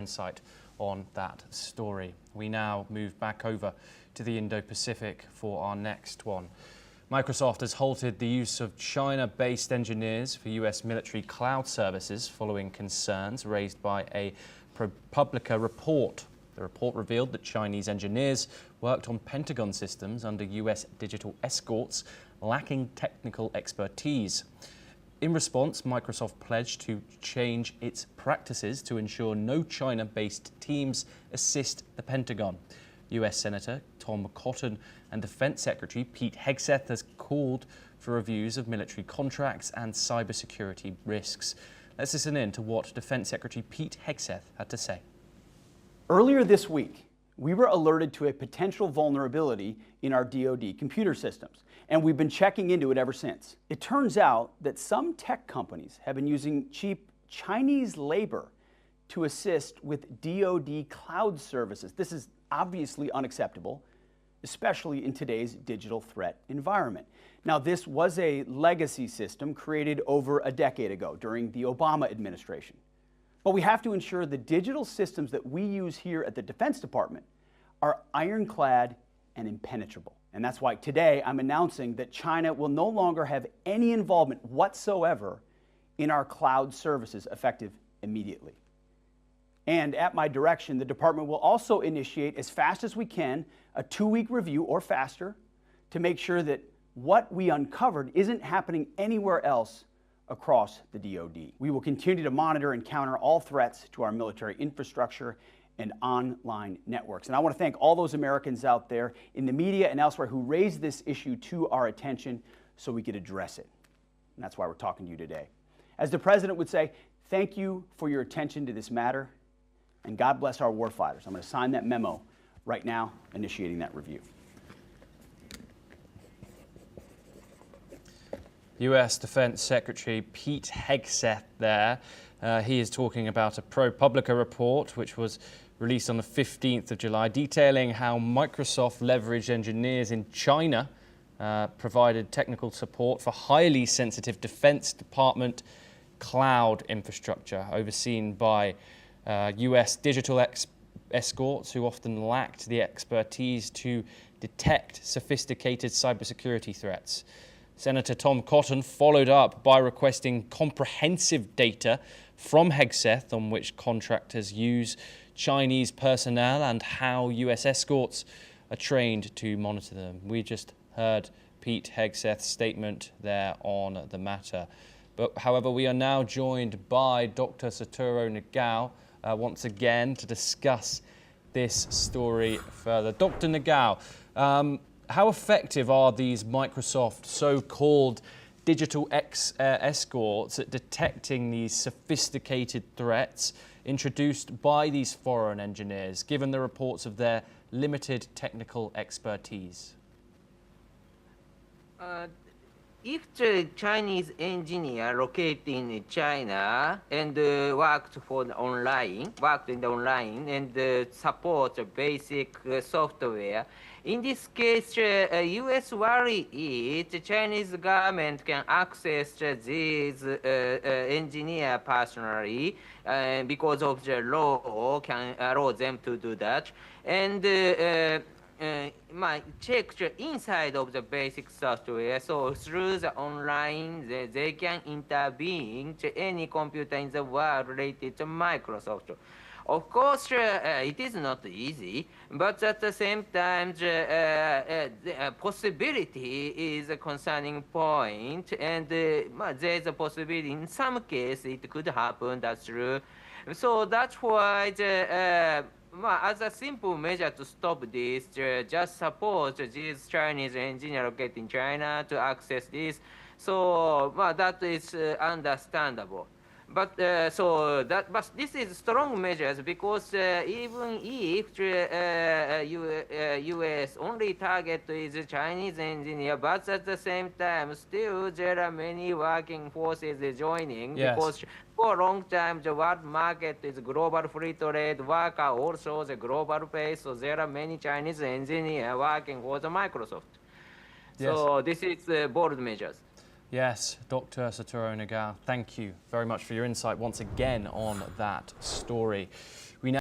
insight on that story. We now move back over to the Indo-Pacific for our next one. Microsoft has halted the use of China-based engineers for US military cloud services following concerns raised by a ProPublica report. The report revealed that Chinese engineers worked on Pentagon systems under US digital escorts, lacking technical expertise. In response, Microsoft pledged to change its practices to ensure no China-based teams assist the Pentagon. US Senator Tom Cotton and Defense Secretary Pete Hegseth has called for reviews of military contracts and cybersecurity risks. Let's listen in to what Defense Secretary Pete Hegseth had to say. Earlier this week, we were alerted to a potential vulnerability in our DoD computer systems, and we've been checking into it ever since. It turns out that some tech companies have been using cheap Chinese labor to assist with DoD cloud services. This is obviously unacceptable, especially in today's digital threat environment. Now, this was a legacy system created over a decade ago during the Obama administration. But we have to ensure the digital systems that we use here at the Defense Department are ironclad and impenetrable. And that's why today I'm announcing that China will no longer have any involvement whatsoever in our cloud services effective immediately. And at my direction, the department will also initiate, as fast as we can, a 2-week review or faster to make sure that what we uncovered isn't happening anywhere else across the DoD. We will continue to monitor and counter all threats to our military infrastructure and online networks. And I want to thank all those Americans out there in the media and elsewhere who raised this issue to our attention so we could address it. And that's why we're talking to you today. As the President would say, thank you for your attention to this matter, and God bless our warfighters. I'm going to sign that memo right now, initiating that review. US Defense Secretary Pete Hegseth there. He is talking about a ProPublica report which was released on the 15th of July detailing how Microsoft leveraged engineers in China, provided technical support for highly sensitive Defense Department cloud infrastructure overseen by US digital escorts who often lacked the expertise to detect sophisticated cybersecurity threats. Senator Tom Cotton followed up by requesting comprehensive data from Hegseth on which contractors use Chinese personnel and how US escorts are trained to monitor them. We just heard Pete Hegseth's statement there on the matter. But however, we are now joined by Dr. Satoru Nagao once again to discuss this story further. Dr. Nagao, how effective are these Microsoft so-called digital escorts at detecting these sophisticated threats introduced by these foreign engineers, given the reports of their limited technical expertise? If the Chinese engineer located in China and worked in the online and support basic software, in this case, U.S. worry is the Chinese government can access these engineer personally because of the law can allow them to do that. And check the inside of the basic software, so through the online they can intervene to any computer in the world related to Microsoft. Of course, it is not easy, but at the same time, the possibility is a concerning point, and there is a possibility in some cases it could happen. That's true. So that's why as a simple measure to stop this, just suppose these Chinese engineers located in China to access this. So that is understandable. But but this is strong measures because even if U.S. only target is Chinese engineer, but at the same time, still there are many working forces joining. Yes. Because for a long time the world market is global free trade worker, also the global pace. So there are many Chinese engineers working for the Microsoft. Yes. So this is bold measures. Yes, Dr. Satoru Nagao, thank you very much for your insight once again on that story.